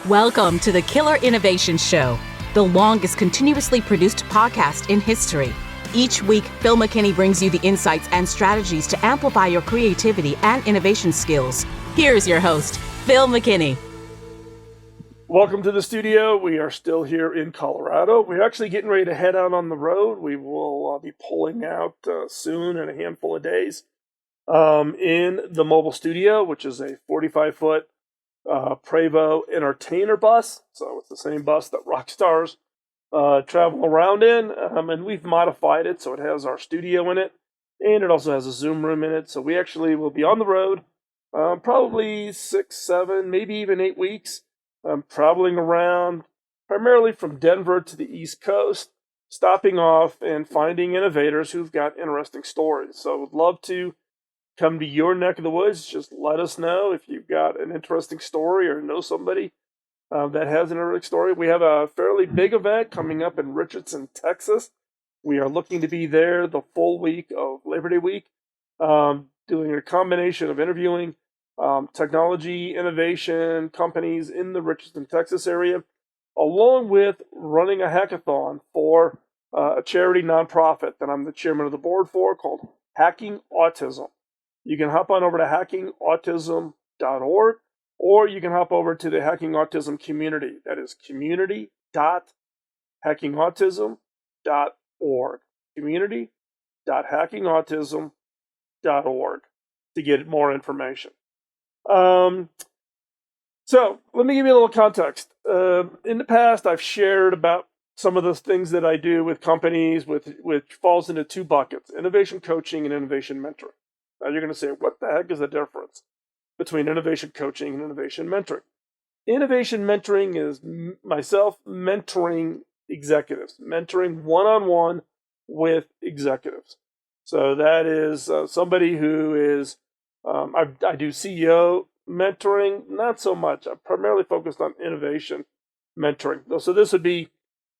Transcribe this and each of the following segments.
Welcome to the Killer Innovation Show, the longest continuously produced podcast in history. Each week, Phil McKinney brings you the insights and strategies to amplify your creativity and innovation skills. Here's your host, Phil McKinney. Welcome to the studio. We are still here in Colorado. We're actually getting ready to head out on the road. We will be pulling out soon in a handful of days in the mobile studio, which is a 45-foot Prevost entertainer bus. So it's the same bus that rock stars travel around in. And we've modified it so it has our studio in it. And it also has a Zoom room in it. So we actually will be on the road probably 6, 7, maybe even 8 weeks. Traveling around primarily from Denver to the East Coast, stopping off and finding innovators who've got interesting stories. So I would love to come to your neck of the woods. Just let us know if you've got an interesting story or know somebody that has an interesting story. We have a fairly big event coming up in Richardson, Texas. We are looking to be there the full week of Labor Day week, doing a combination of interviewing technology innovation companies in the Richardson, Texas area, along with running a hackathon for a charity nonprofit that I'm the chairman of the board for called Hacking Autism. You can hop on over to hackingautism.org, or you can hop over to the Hacking Autism community. That is community.hackingautism.org. Community.hackingautism.org to get more information. So let me give you a little context. In the past, I've shared about some of the things that I do with companies, which falls into two buckets: innovation coaching and innovation mentoring. Now you're going to say, what the heck is the difference between innovation coaching and innovation mentoring? Innovation mentoring is myself mentoring executives, mentoring one-on-one with executives. So that is somebody who is, I do CEO mentoring, not so much. I'm primarily focused on innovation mentoring. So this would be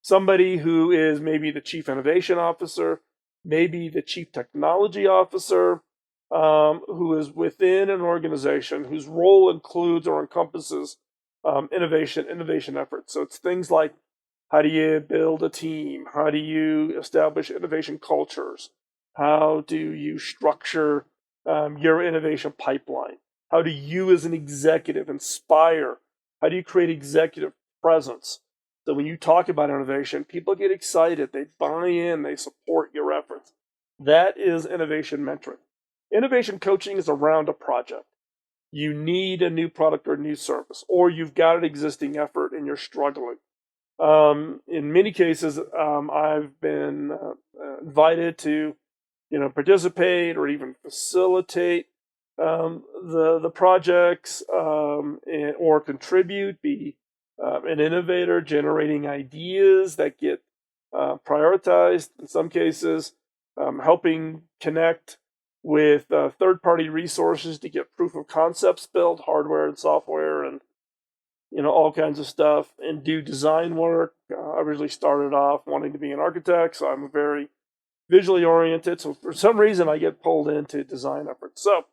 somebody who is maybe the chief innovation officer, maybe the chief technology officer, who is within an organization whose role includes or encompasses innovation efforts. So it's things like, how do you build a team? How do you establish innovation cultures? How do you structure your innovation pipeline? How do you as an executive inspire? How do you create executive presence? So when you talk about innovation, people get excited, they buy in, they support your efforts. That is innovation mentoring. Innovation coaching is around a project. You need a new product or a new service, or you've got an existing effort and you're struggling. In many cases, I've been invited to, participate or even facilitate the projects or contribute, be an innovator generating ideas that get prioritized. In some cases, helping connect with third-party resources to get proof of concepts built, hardware and software, and all kinds of stuff, and do design work. I originally started off wanting to be an architect, so I'm very visually oriented. So for some reason, I get pulled into design efforts. So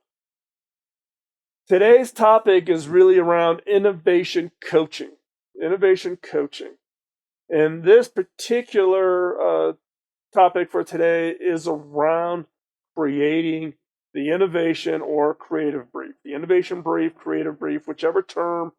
today's topic is really around innovation coaching. Innovation coaching. And this particular topic for today is around creating the innovation or creative brief. The innovation brief, creative brief, whichever term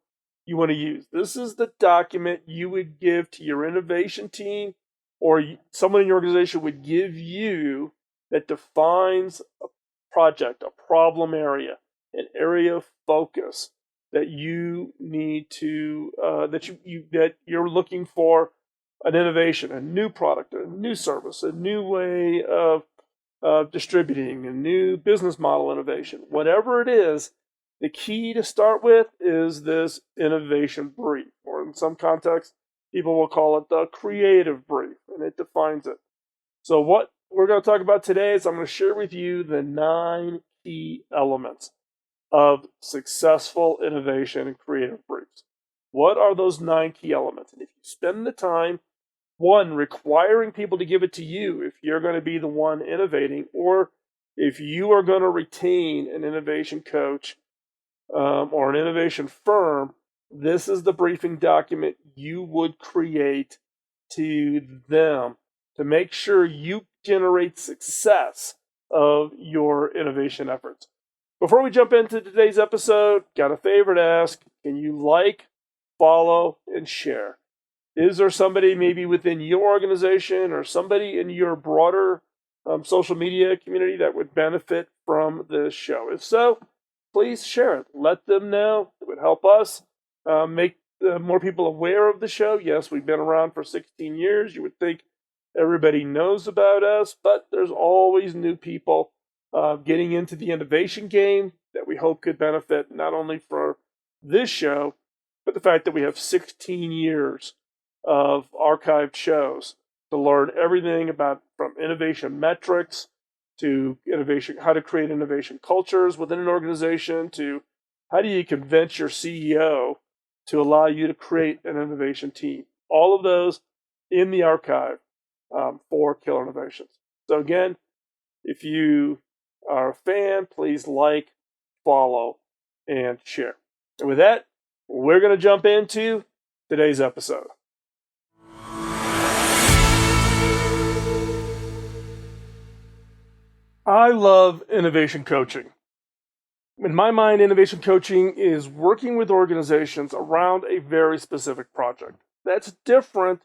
you want to use. This is the document you would give to your innovation team, or someone in your organization would give you, that defines a project, a problem area, an area of focus that you need to, that you're looking for an innovation, a new product, a new service, a new way of distributing, a new business model innovation. Whatever it is, the key to start with is this innovation brief, or in some contexts, people will call it the creative brief, and it defines it. So what we're going to talk about today is I'm going to share with you the 9 key elements of successful innovation and creative briefs. What are those 9 key elements? And if you spend the time, one, requiring people to give it to you if you're going to be the one innovating, or if you are going to retain an innovation coach or an innovation firm this is the briefing document you would create to them to make sure you generate success of your innovation efforts. Before we jump into today's episode, got a favor to ask. Can you like, follow, and share? Is there somebody maybe within your organization or somebody in your broader social media community that would benefit from this show? If so, please share it. Let them know. It would help us make more people aware of the show. Yes, we've been around for 16 years. You would think everybody knows about us, but there's always new people getting into the innovation game that we hope could benefit not only for this show, but the fact that we have 16 years of archived shows to learn everything about from innovation metrics to innovation, how to create innovation cultures within an organization, to how do you convince your CEO to allow you to create an innovation team. All of those in the archive for Killer Innovations. So again, if you are a fan, please like, follow, and share. And with that, we're going to jump into today's episode. I love innovation coaching. In my mind, innovation coaching is working with organizations around a very specific project. That's different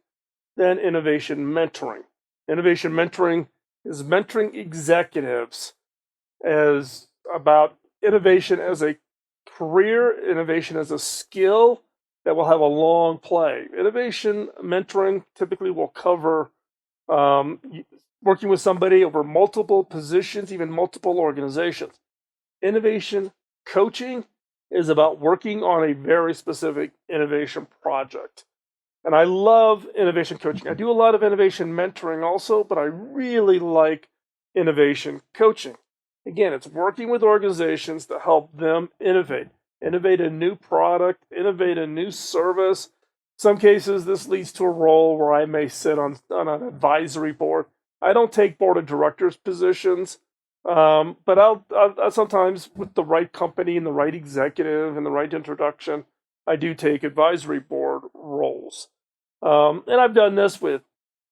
than innovation mentoring. Innovation mentoring is mentoring executives as about innovation as a career, innovation as a skill that will have a long play. Innovation mentoring typically will cover working with somebody over multiple positions, even multiple organizations. Innovation coaching is about working on a very specific innovation project. And I love innovation coaching. I do a lot of innovation mentoring also, but I really like innovation coaching. Again, it's working with organizations to help them innovate a new product, innovate a new service. Some cases, this leads to a role where I may sit on an advisory board. I don't take board of directors positions, but I'll sometimes, with the right company and the right executive and the right introduction, I do take advisory board roles. And I've done this with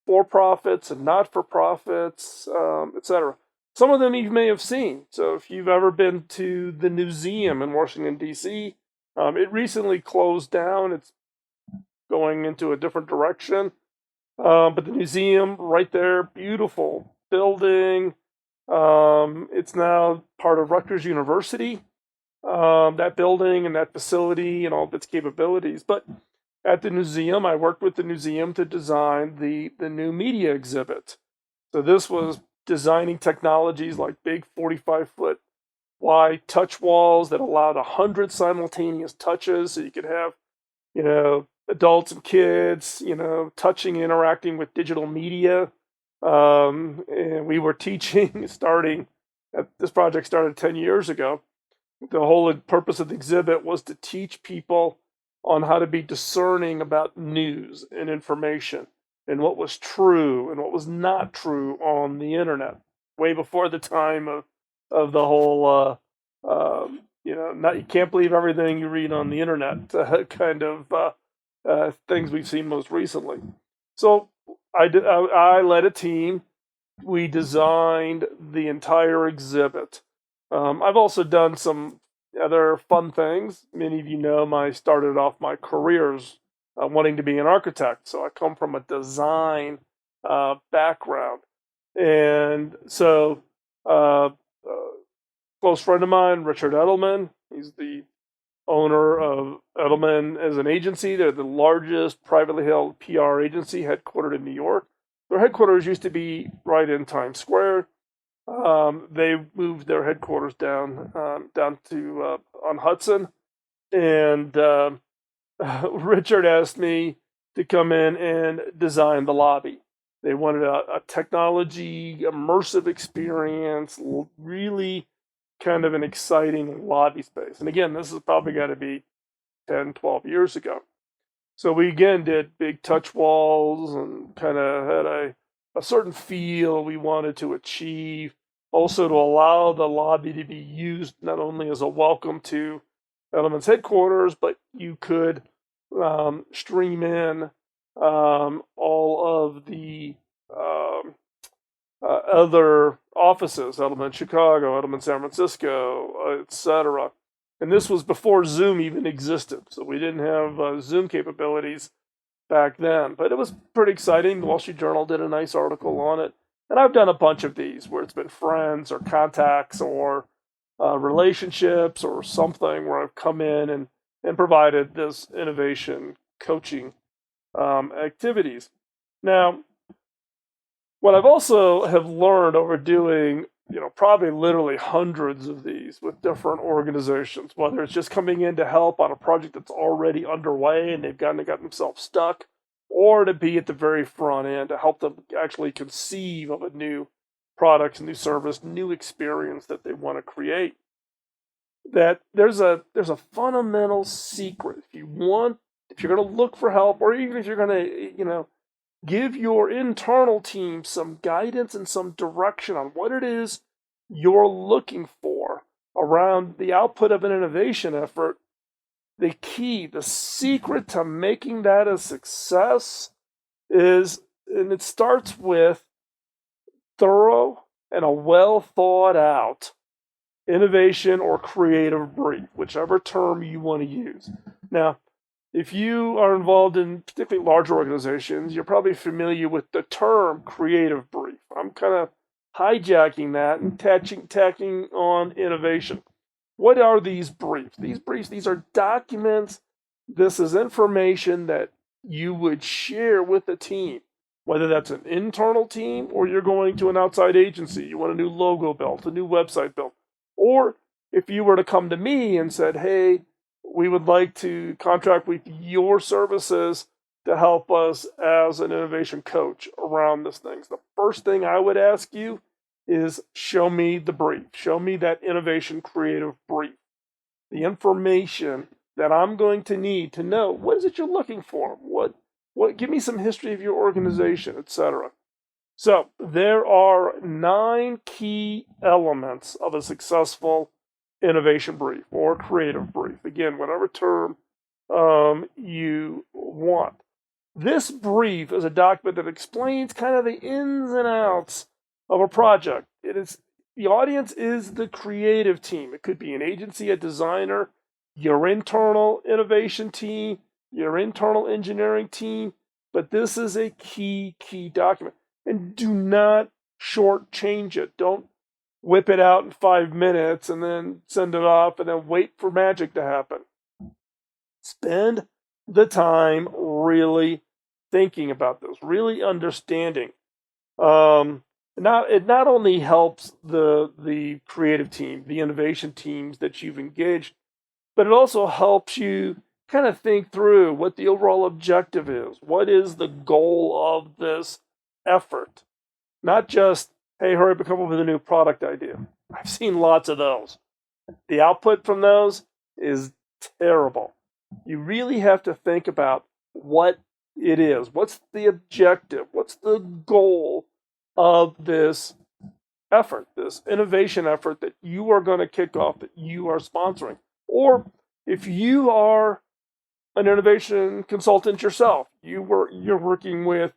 for-profits and not-for-profits, etc. Some of them you may have seen. So if you've ever been to the Newseum in Washington, D.C., it recently closed down. It's going into a different direction. But the Newseum right there, beautiful building. It's now part of Rutgers University, that building and that facility and all of its capabilities. But at the Newseum, I worked with the Newseum to design the new media exhibit. So this was designing technologies like big 45-foot wide touch walls that allowed 100 simultaneous touches. So you could have, adults and kids, touching, interacting with digital media. And we were teaching this project started 10 years ago. The whole purpose of the exhibit was to teach people on how to be discerning about news and information and what was true and what was not true on the internet, way before the time of the whole, you can't believe everything you read on the internet kind of things we've seen most recently. So I led a team. We designed the entire exhibit. I've also done some other fun things. Many of you know I started off my careers wanting to be an architect. So I come from a design background. And so a close friend of mine, Richard Edelman, he's the owner of Edelman as an agency. They're the largest privately held PR agency headquartered in New York. Their headquarters used to be right in Times Square. They moved their headquarters down to on Hudson, and Richard asked me to come in and design the lobby. They wanted a technology immersive experience, really kind of an exciting lobby space. And again, this is probably got to be 10, 12 years ago. So we again did big touch walls and kind of had a certain feel we wanted to achieve. Also to allow the lobby to be used not only as a welcome to Element's headquarters, but you could stream in all of the other offices, Element Chicago, Element San Francisco, etc. And this was before Zoom even existed, so we didn't have Zoom capabilities back then. But it was pretty exciting. The Wall Street Journal did a nice article on it. And I've done a bunch of these where it's been friends or contacts or relationships or something where I've come in and provided this innovation coaching activities. Now, what I've also have learned over doing, probably literally hundreds of these with different organizations, whether it's just coming in to help on a project that's already underway and they've got themselves stuck, or to be at the very front end to help them actually conceive of a new product, new service, new experience that they want to create. That there's a fundamental secret. If you're going to look for help, or even if you're going to, give your internal team some guidance and some direction on what it is you're looking for around the output of an innovation effort, the key, the secret to making that a success is, and it starts with thorough and a well thought out innovation or creative brief, whichever term you want to use. Now, if you are involved in particularly large organizations, you're probably familiar with the term creative brief. I'm kind of hijacking that and tacking on innovation. What are these briefs? These are documents. This is information that you would share with a team, whether that's an internal team or you're going to an outside agency. You want a new logo built, a new website built. Or if you were to come to me and said, hey, we would like to contract with your services to help us as an innovation coach around this thing. The first thing I would ask you is show me the brief. Show me that innovation creative brief. The information that I'm going to need to know what is it you're looking for? What give me some history of your organization, etc. So there are 9 key elements of a successful innovation brief or creative brief. Again, whatever term you want. This brief is a document that explains kind of the ins and outs of a project. The audience is the creative team. It could be an agency, a designer, your internal innovation team, your internal engineering team, but this is a key document. And do not shortchange it. Don't whip it out in 5 minutes and then send it off and then wait for magic to happen. Spend the time really thinking about this, really understanding. It not only helps the creative team, the innovation teams that you've engaged, but it also helps you kind of think through what the overall objective is. What is the goal of this effort? Not just, hey, hurry up and come up with a new product idea. I've seen lots of those. The output from those is terrible. You really have to think about what it is. What's the objective? What's the goal of this effort, this innovation effort that you are going to kick off, that you are sponsoring? Or if you are an innovation consultant yourself, you're working with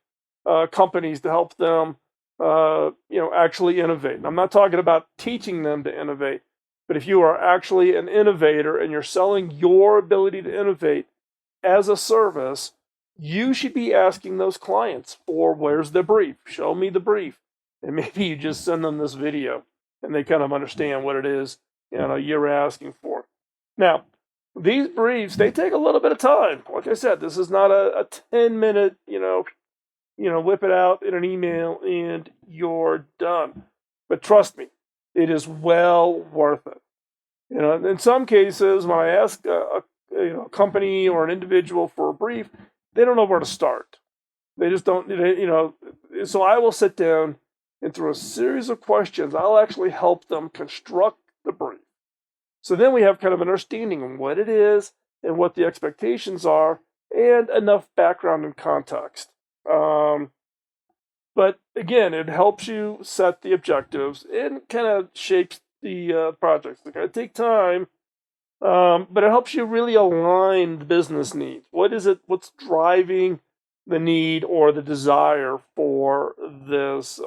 companies to help them actually innovate. And I'm not talking about teaching them to innovate, but if you are actually an innovator and you're selling your ability to innovate as a service, you should be asking those clients for, where's the brief? Show me the brief. And maybe you just send them this video and they kind of understand what it is you're asking for. Now, these briefs, they take a little bit of time. Like I said, this is not a 10-minute, whip it out in an email and you're done. But trust me, it is well worth it. In some cases, when I ask a company or an individual for a brief, they don't know where to start. They just don't, So I will sit down and through a series of questions, I'll actually help them construct the brief. So then we have kind of an understanding of what it is and what the expectations are and enough background and context. But again, it helps you set the objectives and kind of shapes the projects. It's going to take time, But it helps you really align the business needs. What is it? What's driving the need or the desire for this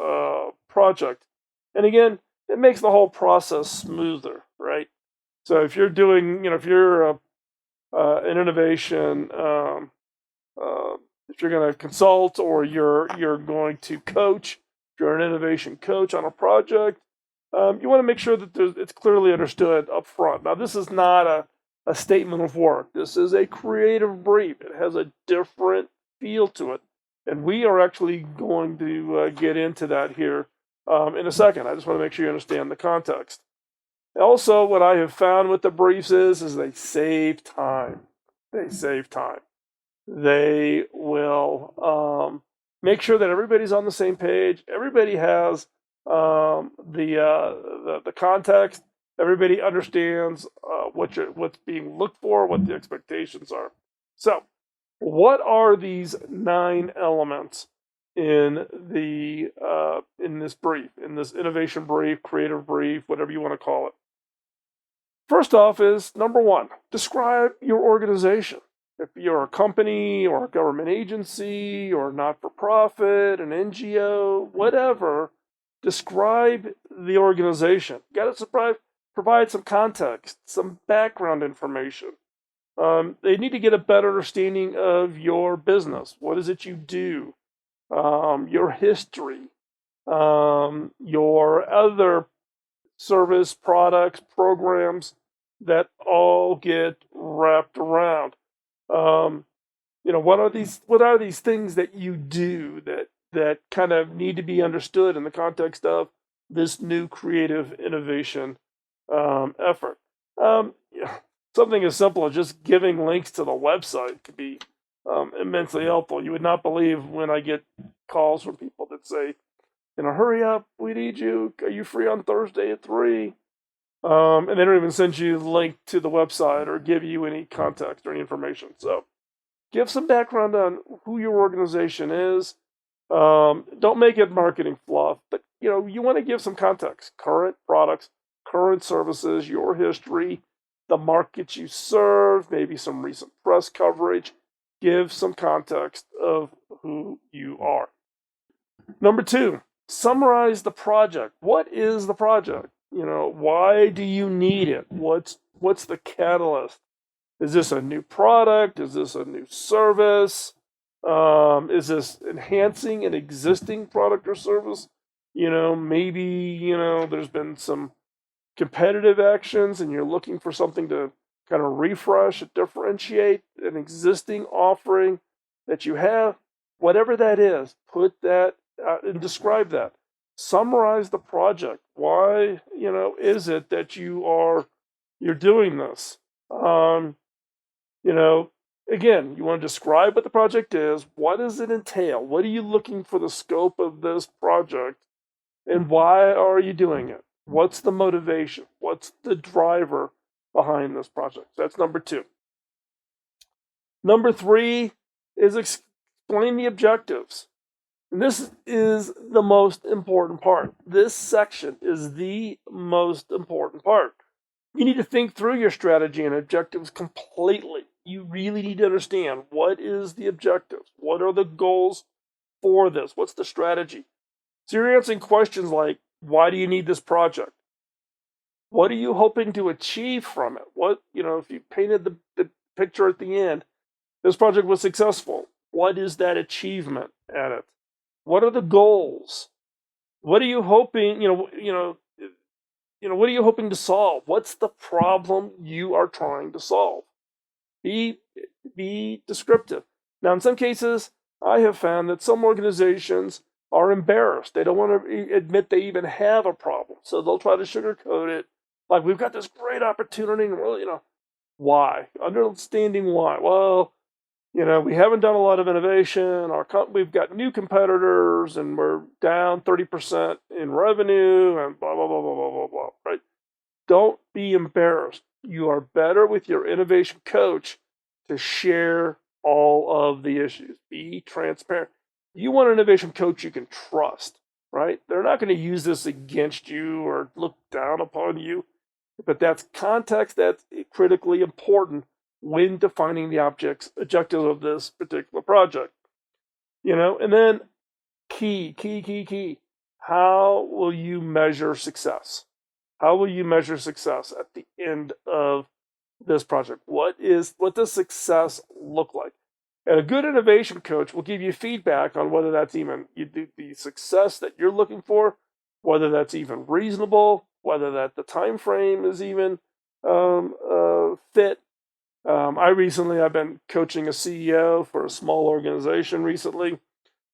project? And again, it makes the whole process smoother, right? So if you're doing, if you're an innovation, if you're going to consult or you're going to coach, if you're an innovation coach on a project, you want to make sure that it's clearly understood up front. Now, this is not a statement of work. This is a creative brief. It has a different feel to it. And we are actually going to get into that here in a second. I just want to make sure you understand the context. Also, what I have found with the briefs is they save time. They save time. They will make sure that everybody's on the same page. Everybody has the context. Everybody understands what's being looked for, what the expectations are. So, what are these 9 elements in this brief, in this innovation brief, creative brief, whatever you want to call it? First off is number 1, describe your organization. If you're a company or a government agency or not-for-profit, an NGO, whatever, describe the organization. You got to provide some context, some background information. They need to get a better understanding of your business. What is it you do? Your history, your other service, products, programs that all get wrapped around. What are these things that you do that kind of need to be understood in the context of this new creative innovation effort? Something as simple as just giving links to the website could be immensely helpful. You would not believe when I get calls from people that say, hurry up, we need you. Are you free on Thursday at 3? And they don't even send you the link to the website or give you any context or any information. So give some background on who your organization is. Don't make it marketing fluff, but you want to give some context. Current products, current services, your history, the markets you serve, maybe some recent press coverage. Give some context of who you are. Number 2, summarize the project. What is the project? Why do you need it? What's the catalyst? Is this a new product? Is this a new service? Is this enhancing an existing product or service? Maybe, there's been some competitive actions and you're looking for something to kind of refresh, differentiate an existing offering that you have. Whatever that is, put that and describe that. Summarize the project. Why, is it that you're doing this? Again, you want to describe what the project is. What does it entail? What are you looking for the scope of this project? And why are you doing it? What's the motivation? What's the driver behind this project? That's number 2. Number 3 is explain the objectives. And this is the most important part. This section is the most important part. You need to think through your strategy and objectives completely. You really need to understand what is the objectives? What are the goals for this? What's the strategy? So you're answering questions like, why do you need this project? What are you hoping to achieve from it? If you painted the picture at the end, this project was successful. What is that achievement at it? What are the goals? What are you hoping, what are you hoping to solve? What's the problem you are trying to solve? Be descriptive. Now, in some cases, I have found that some organizations are embarrassed. They don't want to admit they even have a problem. So they'll try to sugarcoat it. Like, we've got this great opportunity, and why? Understanding why. Well, we haven't done a lot of innovation. We've got new competitors, and we're down 30% in revenue, and blah, blah, blah, blah, blah, blah, blah, right? Don't be embarrassed. You are better with your innovation coach to share all of the issues. Be transparent. You want an innovation coach you can trust, right? They're not going to use this against you or look down upon you. But that's context that's critically important when defining the objectives of this particular project. And then key. How will you measure success? How will you measure success at the end of this project? What does success look like? And a good innovation coach will give you feedback on whether that's even the success that you're looking for, whether that's even reasonable, whether that the time frame is even fit. I've been coaching a CEO for a small organization recently.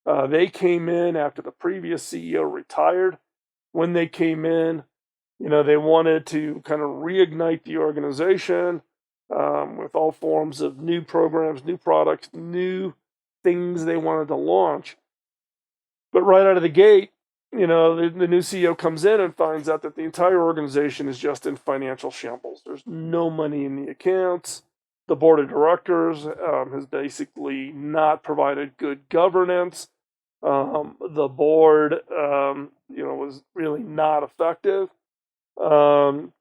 They came in after the previous CEO retired. When they came in, they wanted to kind of reignite the organization with all forms of new programs, new products, new things they wanted to launch. But right out of the gate, the new CEO comes in and finds out that the entire organization is just in financial shambles. There's no money in the accounts. The board of directors has basically not provided good governance. The board, was really not effective. And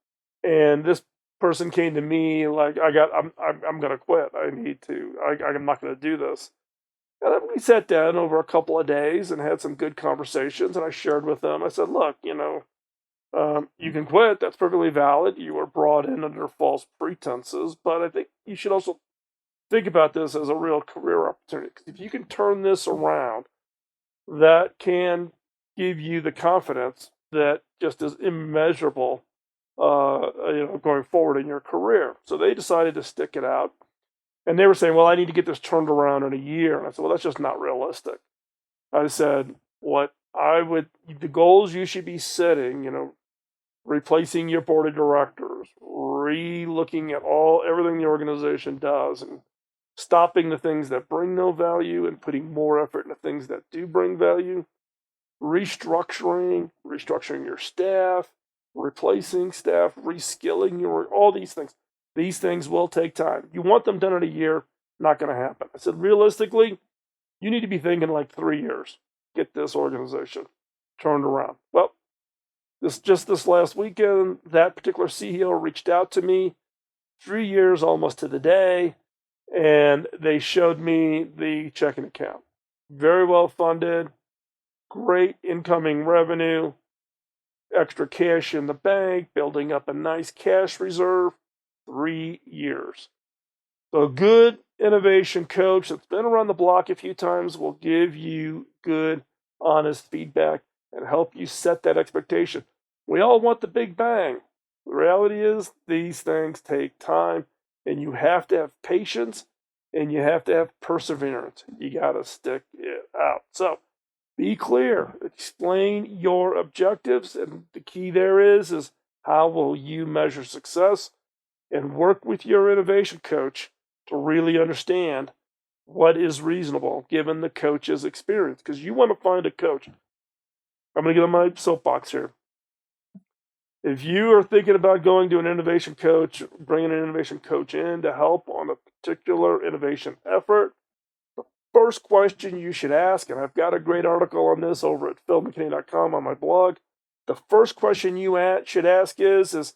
this person came to me like, I'm going to quit. I'm not going to do this. And then we sat down over a couple of days and had some good conversations. And I shared with them, I said, look, you can quit. That's perfectly valid. You were brought in under false pretenses. But I think you should also think about this as a real career opportunity. Because if you can turn this around, that can give you the confidence that just is immeasurable, going forward in your career. So they decided to stick it out. And they were saying, well, I need to get this turned around in a year. And I said, well, that's just not realistic. I said, the goals you should be setting, replacing your board of directors, re-looking at everything the organization does, and stopping the things that bring no value and putting more effort into things that do bring value, restructuring your staff, replacing staff, reskilling all these things. These things will take time. You want them done in a year, not going to happen. I said, realistically, you need to be thinking like 3 years. Get this organization turned around. Well, this last weekend, that particular CEO reached out to me 3 years almost to the day, and they showed me the checking account. Very well funded, great incoming revenue, extra cash in the bank, building up a nice cash reserve. 3 years. So a good innovation coach that's been around the block a few times will give you good, honest feedback and help you set that expectation. We all want the big bang. The reality is these things take time, and you have to have patience and you have to have perseverance. You got to stick it out. So be clear, explain your objectives, and the key there is how will you measure success? And work with your innovation coach to really understand what is reasonable given the coach's experience. Because you want to find a coach. I'm going to get on my soapbox here. If you are thinking about going to an innovation coach, bringing an innovation coach in to help on a particular innovation effort, the first question you should ask, and I've got a great article on this over at philmckinney.com on my blog, the first question you should ask is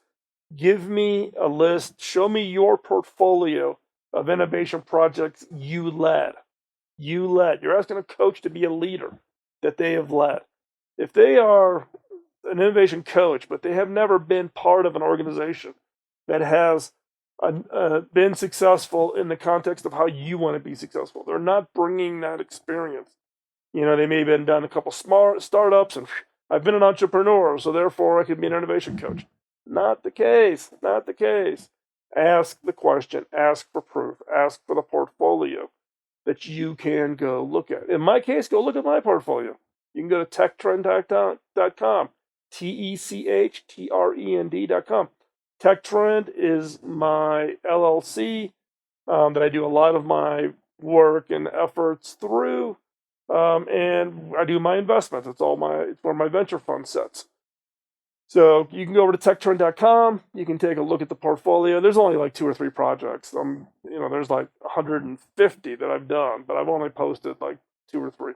give me a list, show me your portfolio of innovation projects you led. You're asking a coach to be a leader that they have led. If they are an innovation coach, but they have never been part of an organization that has been successful in the context of how you want to be successful, they're not bringing that experience. They may have done a couple smart startups, and I've been an entrepreneur, so therefore I could be an innovation coach. Not the case. Ask the question, ask for proof, ask for the portfolio that you can go look at. In my case, go look at my portfolio. You can go to techtrend.com, techtrend.com. TechTrend is my LLC that I do a lot of my work and efforts through, and I do my investments. It's where my venture fund sits. So you can go over to techtrend.com. You can take a look at the portfolio. There's only like 2 or 3 projects. There's like 150 that I've done, but I've only posted like 2 or 3.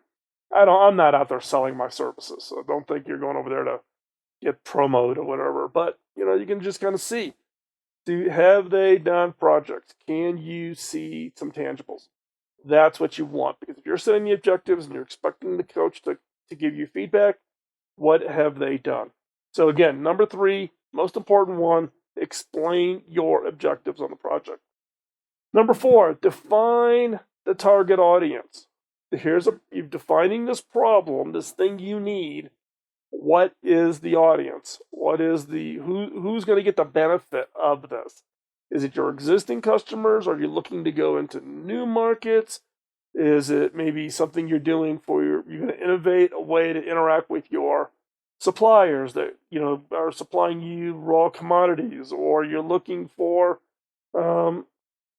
I'm not out there selling my services, so don't think you're going over there to get promoted or whatever. But you can just kind of see, have they done projects? Can you see some tangibles? That's what you want, because if you're setting the objectives and you're expecting the coach to give you feedback, what have they done? So again, number 3, most important one, explain your objectives on the project. Number 4, define the target audience. You're defining this problem, this thing you need. What is the audience? What is who's going to get the benefit of this? Is it your existing customers? Are you looking to go into new markets? Is it maybe something you're doing you're going to innovate a way to interact with your suppliers that are supplying you raw commodities, or you're looking for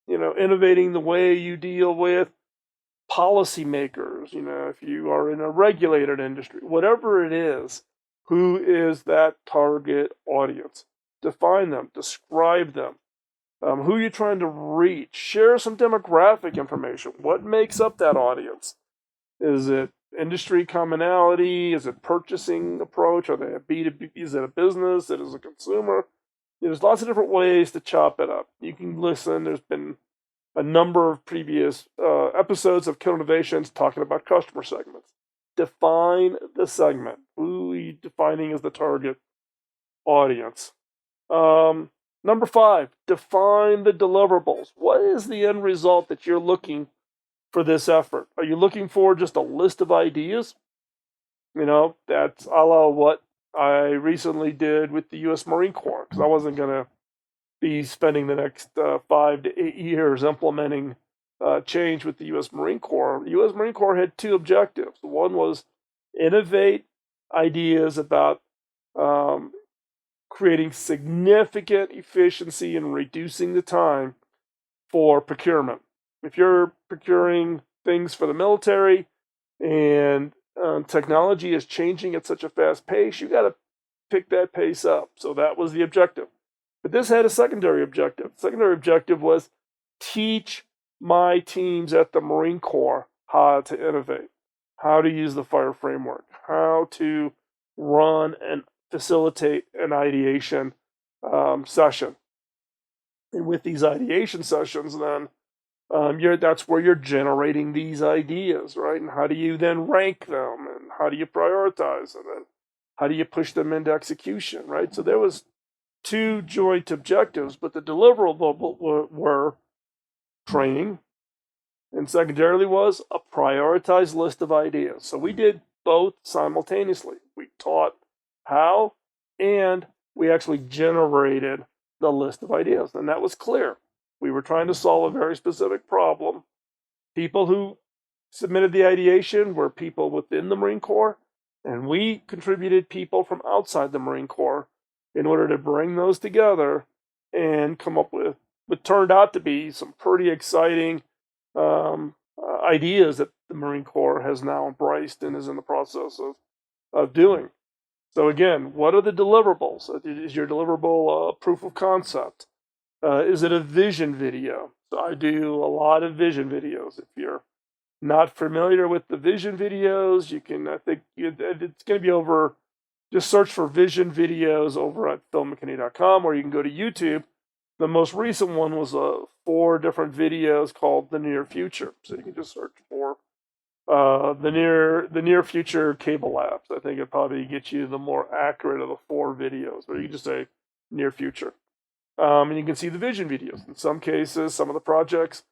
innovating the way you deal with policymakers, if you are in a regulated industry, whatever it is, who is that target audience? Define them, describe them. Who you're trying to reach. Share some demographic information. What makes up that audience? Is it industry commonality? Is it purchasing approach? Are they a B2B? Is it a business? Is it a consumer? There's lots of different ways to chop it up. You can listen. There's been a number of previous episodes of Kill Innovations talking about customer segments. Define the segment. Who are you defining as the target audience? Number 5, define the deliverables. What is the end result that you're looking for this effort? Are you looking for just a list of ideas? That's a la what I recently did with the U.S. Marine Corps, because I wasn't going to be spending the next 5 to 8 years implementing change with the U.S. Marine Corps. The U.S. Marine Corps had 2 objectives. One was innovate ideas about creating significant efficiency and reducing the time for procurement. If you're procuring things for the military and technology is changing at such a fast pace, you got to pick that pace up. So that was the objective. But this had a secondary objective. The secondary objective was teach my teams at the Marine Corps how to innovate, how to use the FIRE framework, how to run and facilitate an ideation session. And with these ideation sessions, then that's where you're generating these ideas, right? And how do you then rank them? And how do you prioritize them? And how do you push them into execution, right? So there was 2 joint objectives, but the deliverable were training, and secondarily was a prioritized list of ideas. So we did both simultaneously. We taught how, and we actually generated the list of ideas, and that was clear. We were trying to solve a very specific problem. People who submitted the ideation were people within the Marine Corps, and we contributed people from outside the Marine Corps in order to bring those together and come up with what turned out to be some pretty exciting ideas that the Marine Corps has now embraced and is in the process of doing. So again, what are the deliverables? Is your deliverable a proof of concept? Is it a vision video? So I do a lot of vision videos. If you're not familiar with the vision videos, it's going to be over. Just search for vision videos over at philmckinney.com, or you can go to YouTube. The most recent one was 4 different videos called The Near Future. So you can just search for the near future cable labs. I think it probably gets you the more accurate of the 4 videos, but you can just say near future. And you can see the vision videos. In some cases, some of the projects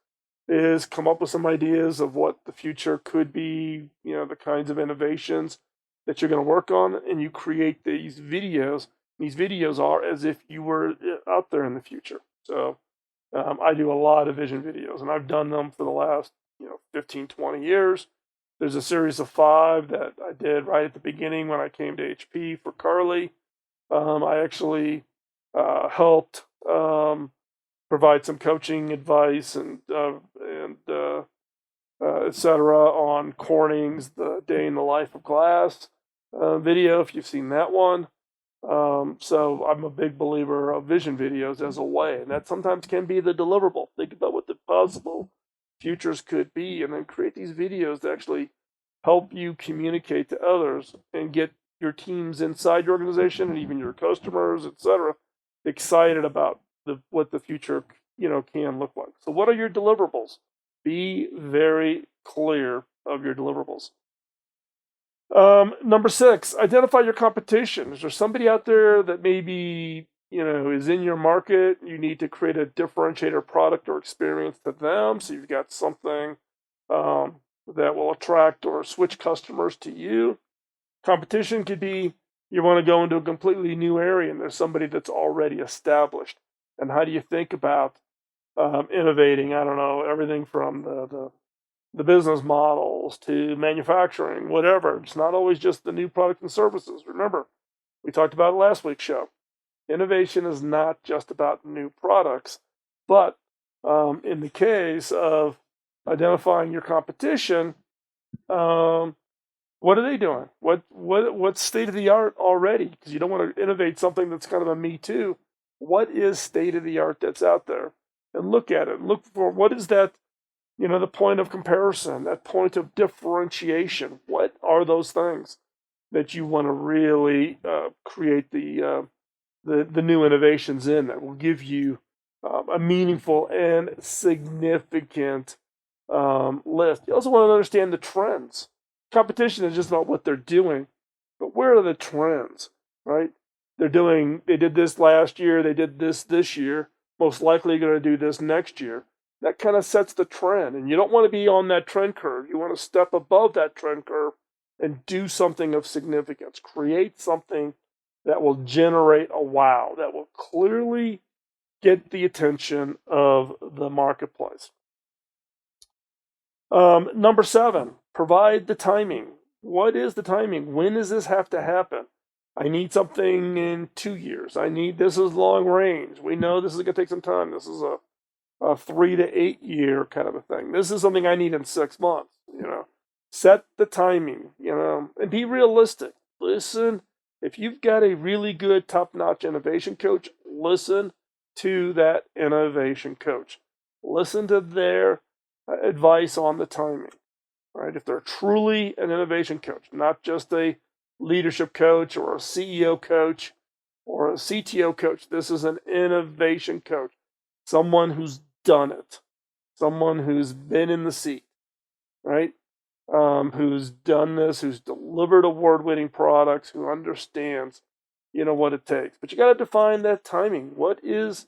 is come up with some ideas of what the future could be, the kinds of innovations that you're going to work on, and you create these videos. These videos are as if you were out there in the future. So I do a lot of vision videos, and I've done them for the last 15, 20 years. There's a series of 5 that I did right at the beginning when I came to HP for Carly. I actually helped provide some coaching advice and etc. on Corning's The Day in the Life of Glass video, if you've seen that one. So I'm a big believer of vision videos as a way, and that sometimes can be the deliverable. Think about what the possible futures could be, and then create these videos to actually help you communicate to others and get your teams inside your organization and even your customers, etc., excited about what the future can look like. So what are your deliverables? Be very clear of your deliverables. Number 6, identify your competition. Is there somebody out there that maybe is in your market? You need to create a differentiator product or experience to them, so you've got something that will attract or switch customers to you. Competition could be you want to go into a completely new area and there's somebody that's already established. And how do you think about innovating? I don't know, everything from the business models to manufacturing, whatever. It's not always just the new products and services. Remember, we talked about it last week's show. Innovation is not just about new products, but in the case of identifying your competition, what are they doing? What's state of the art already? Because you don't want to innovate something that's kind of a me too. What is state of the art that's out there? And look at it. Look for what is that, the point of comparison, that point of differentiation. What are those things that you want to really create the new innovations in that will give you a meaningful and significant list? You also want to understand the trends. Competition is just about what they're doing, but where are the trends, right? They did this last year, they did this year, most likely going to do this next year. That kind of sets the trend, and you don't want to be on that trend curve. You want to step above that trend curve and do something of significance. Create something that will generate a wow, that will clearly get the attention of the marketplace. Number 7, provide the timing. What is the timing? When does this have to happen? I need something in 2 years. This is long range. We know this is going to take some time. This is a 3 to 8 year kind of a thing. This is something I need in 6 months. Set the timing, and be realistic. Listen, if you've got a really good top-notch innovation coach, listen to that innovation coach. Listen to their advice on the timing, right? If they're truly an innovation coach, not just a leadership coach or a CEO coach or a CTO coach, this is an innovation coach, someone who's done it, someone who's been in the seat, right? Who's done this, who's delivered award-winning products, who understands, what it takes. But you got to define that timing. What is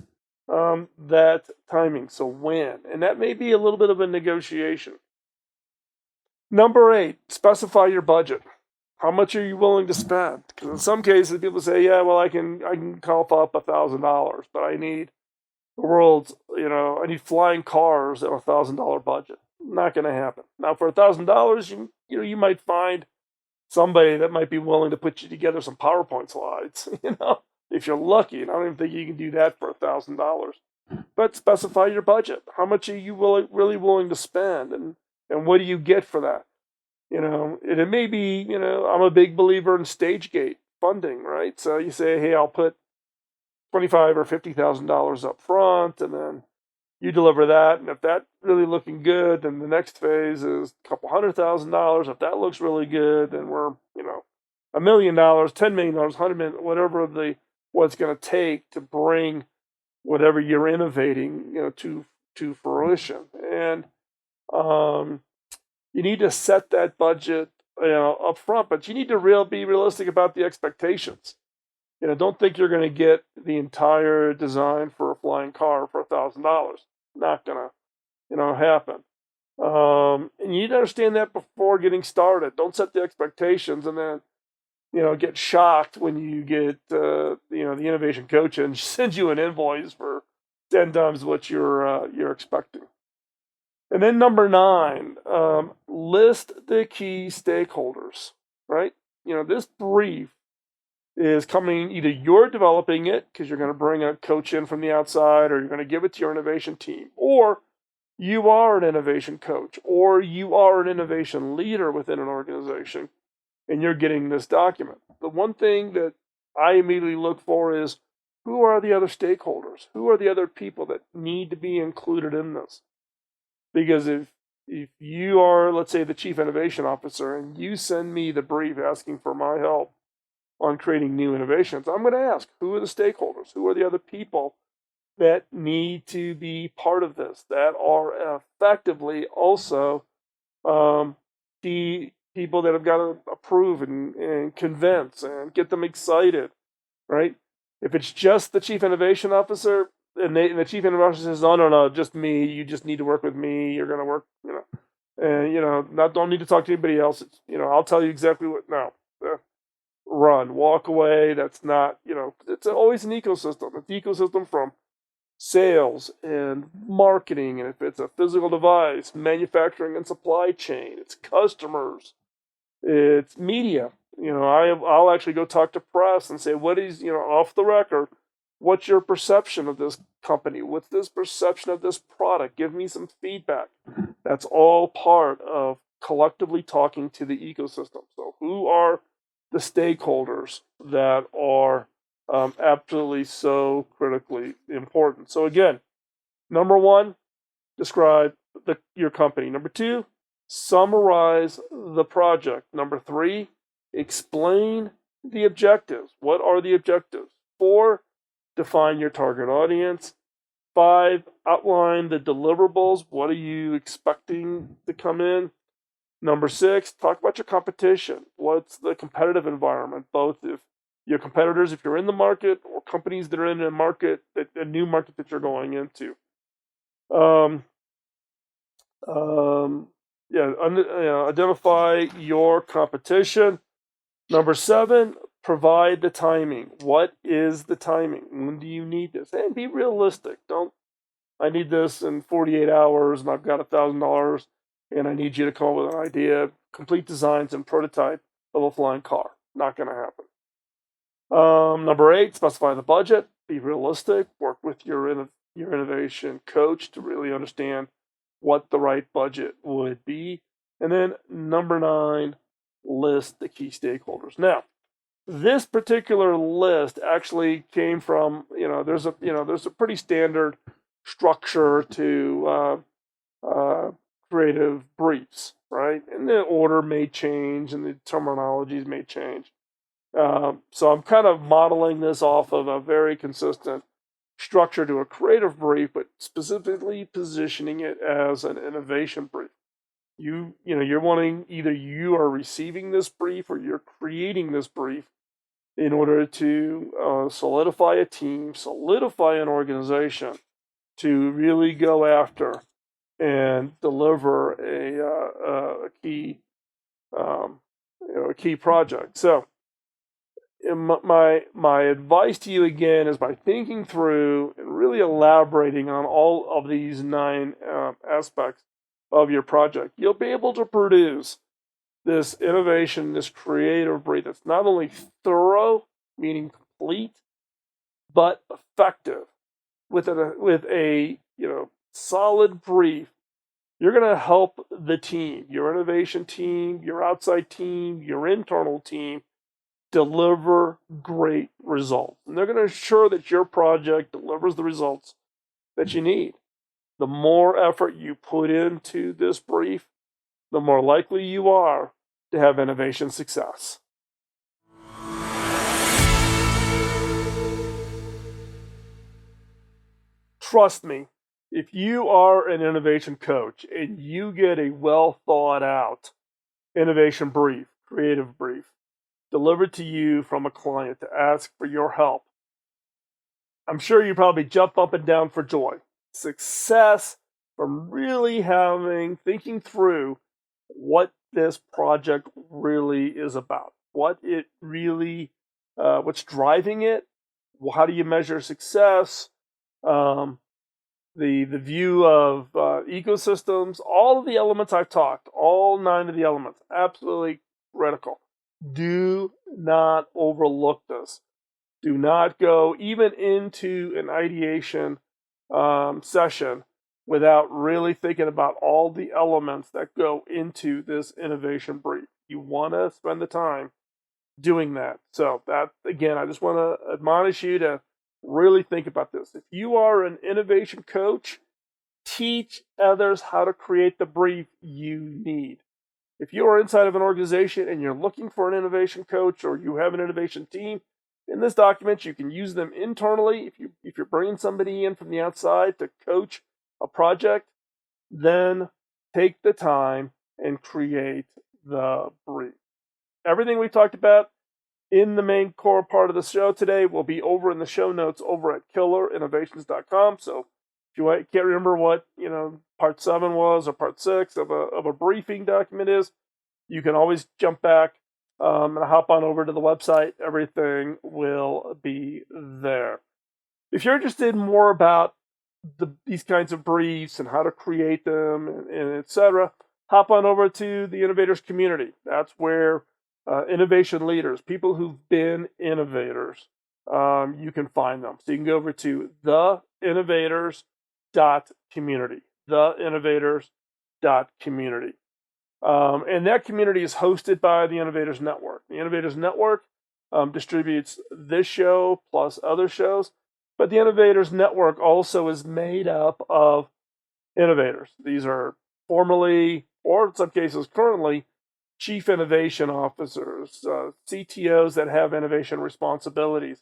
that timing? So when? And that may be a little bit of a negotiation. Number 8, specify your budget. How much are you willing to spend? Because in some cases, people say, yeah, well, I can cough up $1,000, but I need the world's, I need flying cars at $1,000 budget. Not going to happen. Now, for $1,000, you might find somebody that might be willing to put you together some PowerPoint slides, if you're lucky. And I don't even think you can do that for $1,000. But specify your budget. How much are you really willing to spend? And what do you get for that? And it may be, I'm a big believer in stage gate funding, right? So you say, hey, I'll put $25,000 or $50,000 up front, and then you deliver that. And if that's really looking good, then the next phase is a couple $100,000. If that looks really good, then we're, $1 million, $10 million, $100 million, whatever what's going to take to bring whatever you're innovating, to fruition. And you need to set that budget, up front, but you need to be realistic about the expectations. Don't think you're going to get the entire design for a flying car for $1,000. Not going to, happen. And you need to understand that before getting started. Don't set the expectations and then, get shocked when you get, the innovation coach and sends you an invoice for 10 times what you're expecting. And then number 9, list the key stakeholders, right? This brief is coming, either you're developing it because you're going to bring a coach in from the outside, or you're going to give it to your innovation team, or you are an innovation coach, or you are an innovation leader within an organization, and you're getting this document. The one thing that I immediately look for is, who are the other stakeholders? Who are the other people that need to be included in this? Because if you are, let's say, the chief innovation officer, and you send me the brief asking for my help on creating new innovations, I'm going to ask, who are the stakeholders? Who are the other people that need to be part of this, that are effectively also the people that have got to approve and convince and get them excited, right? If it's just the chief innovation officer and the chief innovation officer says, "Oh no, just me. You just need to work with me. You're going to work, and not don't need to talk to anybody else. It's, I'll tell you exactly what." No, run, walk away. That's not, it's always an ecosystem. It's an ecosystem from sales and marketing, and if it's a physical device, manufacturing and supply chain, it's customers, it's media. I'll actually go talk to press and say, what is, off the record, what's your perception of this company? What's this perception of this product? Give me some feedback. That's all part of collectively talking to the ecosystem. So who are the stakeholders that are absolutely so critically important? So again, number one, describe your company. Number two, summarize the project. Number three, explain the objectives. What are the objectives? 4, define your target audience. 5, outline the deliverables. What are you expecting to come in? Number 6, talk about your competition. What's the competitive environment, both if your competitors, if you're in the market, or companies that are in a new market that you're going into. Identify your competition. Number 7, provide the timing. What is the timing? When do you need this? And be realistic. I need this in 48 hours and I've got $1,000 and I need you to come up with an idea, complete designs and prototype of a flying car. Not going to happen. Number 8, specify the budget. Be realistic. Work with your innovation coach to really understand what the right budget would be. And then number 9, list the key stakeholders. Now, this particular list actually came from, there's a pretty standard structure to creative briefs, right? And the order may change and the terminologies may change. So I'm kind of modeling this off of a very consistent structure to a creative brief, but specifically positioning it as an innovation brief. You're wanting, either you are receiving this brief or you're creating this brief in order to solidify a team, solidify an organization to really go after and deliver a key project. So my advice to you again is, by thinking through and really elaborating on all of these 9 aspects of your project, you'll be able to produce this innovation, this creative brief that's not only thorough, meaning complete, but effective. With a solid brief, you're going to help the team, your innovation team, your outside team, your internal team, deliver great results. And they're going to ensure that your project delivers the results that you need. The more effort you put into this brief, the more likely you are to have innovation success. Trust me, if you are an innovation coach and you get a well thought out innovation brief, creative brief, delivered to you from a client to ask for your help, I'm sure you probably jump up and down for joy. Success from really thinking through what this project really is about, what it really, what's driving it, how do you measure success, the view of ecosystems, all of the elements I've talked, all 9 of the elements, absolutely critical. Do not overlook this. Do not go even into an ideation session without really thinking about all the elements that go into this innovation brief. You want to spend the time doing that. So that, again, I just want to admonish you to really think about this. If you are an innovation coach, teach others how to create the brief you need. If you are inside of an organization and you're looking for an innovation coach or you have an innovation team, in this document you can use them internally. If you're bringing somebody in from the outside to coach a project, then take the time and create the brief. Everything we talked about in the main core part of the show today will be over in the show notes over at killerinnovations.com. So if you can't remember what part 7 was or part 6 of a briefing document is, you can always jump back and hop on over to the website. Everything will be there. If you're interested in more about these kinds of briefs and how to create them and etc., hop on over to the Innovators community. That's where innovation leaders, people who've been innovators, you can find them. So you can go over to theinnovators.community, theinnovators.community. And that community is hosted by the Innovators Network. The Innovators Network distributes this show plus other shows, but the Innovators Network also is made up of innovators. These are formerly, or in some cases currently, chief innovation officers, CTOs that have innovation responsibilities,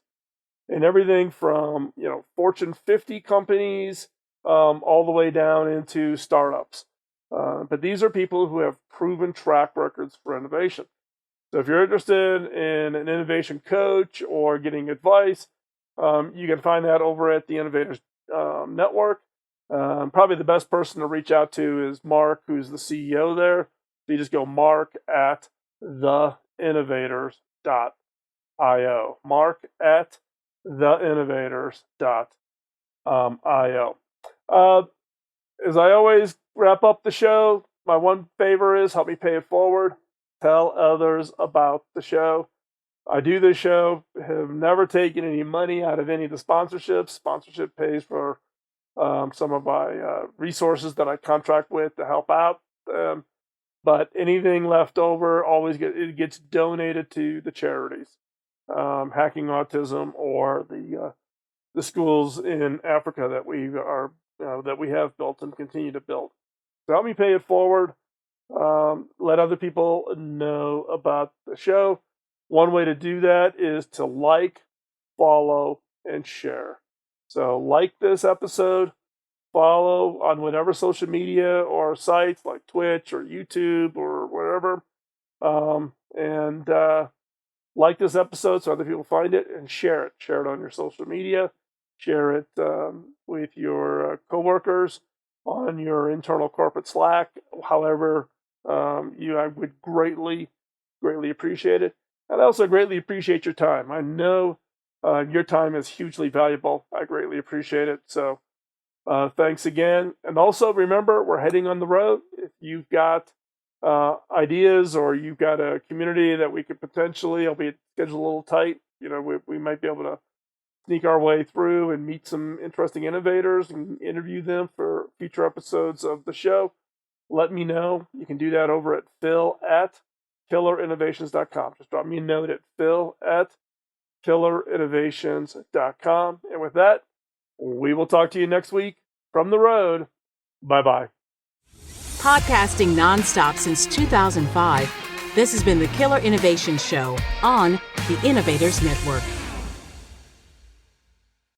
and everything from Fortune 50 companies all the way down into startups. But these are people who have proven track records for innovation. So if you're interested in an innovation coach or getting advice, you can find that over at the Innovators Network. Probably the best person to reach out to is Mark, who's the CEO there. So you just go Mark at theinnovators.io. Mark at theinnovators.io. As I always wrap up the show, my one favor is help me pay it forward. Tell others about the show. I do this show, have never taken any money out of any of the sponsorships. Sponsorship pays for some of my resources that I contract with to help out. But anything left over it gets donated to the charities, Hacking Autism or the schools in Africa that we have built and continue to build. So help me pay it forward. Let other people know about the show. One way to do that is to like, follow, and share. So like this episode, follow on whatever social media or sites like Twitch or YouTube or wherever, and like this episode so other people find it, and share it. Share it on your social media. Share it with your coworkers on your internal corporate Slack. However, I would greatly appreciate it. And I also greatly appreciate your time. I know your time is hugely valuable. I greatly appreciate it. So thanks again. And also remember, we're heading on the road. If you've got ideas or you've got a community that we could potentially, albeit schedule a little tight, we might be able to sneak our way through and meet some interesting innovators and interview them for future episodes of the show, let me know. You can do that over at phil@killerinnovations.com. Just drop me a note at phil@killerinnovations.com. And with that, we will talk to you next week from the road. Bye-bye. Podcasting nonstop since 2005, this has been the Killer Innovation Show on the Innovators Network.